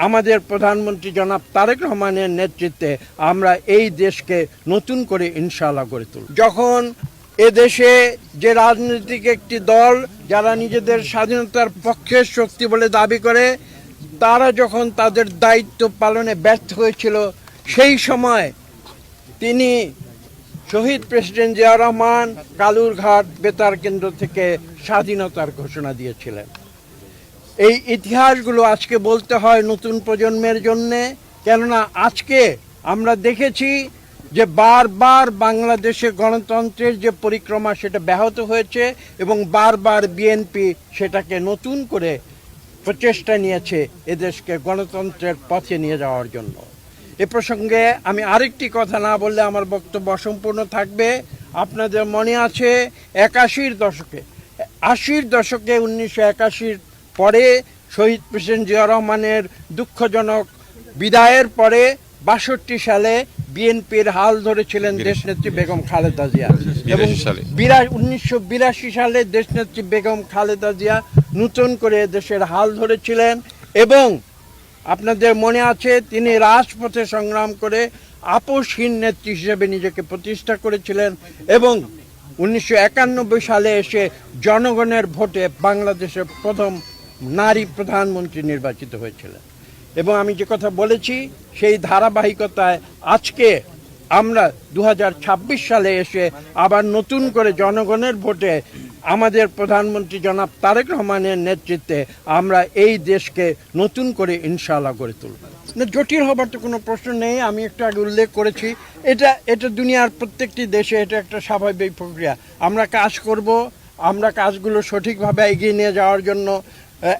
আমাদের প্রধানমন্ত্রী জনাব তারেক রহমানের নেতৃত্বে আমরা এই দেশকে নতুন করে ইনশাআল্লাহ গড়ে তুলব। যখন এদেশে যে রাজনৈতিক একটি দল যারা নিজেদের স্বাধীনতার পক্ষের শক্তি বলে দাবি করে, তারা যখন তাদের দায়িত্ব পালনে ব্যর্থ হয়েছিল, সেই সময় তিনি শহীদ প্রেসিডেন্ট জিয়া রহমান কালুরঘাট বেতার কেন্দ্র থেকে স্বাধীনতার ঘোষণা দিয়েছিলেন। এই ইতিহাসগুলো আজকে বলতে হয় নতুন প্রজন্মের জন্যে, কেননা আজকে আমরা দেখেছি যে বারবার বাংলাদেশে গণতন্ত্রের যে পরিক্রমা সেটা ব্যাহত হয়েছে এবং বারবার বিএনপি সেটাকে নতুন করে প্রচেষ্টা নিয়েছে এদেশকে গণতন্ত্রের পথে নিয়ে যাওয়ার জন্য। এ প্রসঙ্গে আমি আরেকটি কথা না বললে আমার বক্তব্য অসম্পূর্ণ থাকবে। আপনাদের মনে আছে ৮১-র দশকে 1981 পরে শহীদ প্রেসিডেন্ট জিয়া রহমানের দুঃখজনক বিদায়ের পরে ৬২ সালে বিএনপির হাল ধরেছিলেন দেশনেত্রী বেগম খালেদা জিয়া এবং 1982 সালে দেশনেত্রী বেগম খালেদা জিয়া নতুন করে দেশের হাল ধরেছিলেন এবং আপনাদের মনে আছে তিনি রাজপথে সংগ্রাম করে আপোষহীন নেত্রী হিসেবে নিজেকে প্রতিষ্ঠা করেছিলেন এবং 1991 সালে এসে জনগণের ভোটে বাংলাদেশের প্রথম নারী প্রধানমন্ত্রী নির্বাচিত হয়েছিলেন। এবং আমি যে কথা বলেছি সেই ধারাবাহিকতায় আজকে আমরা 2026 সালে এসে আবার নতুন করে জনগণের ভোটে আমাদের প্রধানমন্ত্রী জনাব তারেক রহমানের নেতৃত্বে আমরা এই দেশকে নতুন করে ইনশাআল্লাহ গড়ে তুলব। জটিল হবার তো কোনো প্রশ্ন নেই। আমি একটু আগে উল্লেখ করেছি এটা দুনিয়ার প্রত্যেকটি দেশে এটা একটা স্বাভাবিক প্রক্রিয়া। আমরা কাজ করব, আমরা কাজগুলো সঠিকভাবে এগিয়ে নিয়ে যাওয়ার জন্য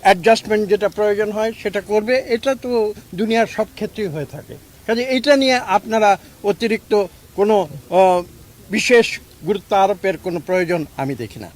অ্যাডজাস্টমেন্ট যেটা প্রয়োজন হয় সেটা করবে। এটা তো দুনিয়ার সব ক্ষেত্রেই হয়ে থাকে। কাজে এটা নিয়ে আপনারা অতিরিক্ত কোনো বিশেষ গুরুত্ব আরোপের কোনো প্রয়োজন আমি দেখি না।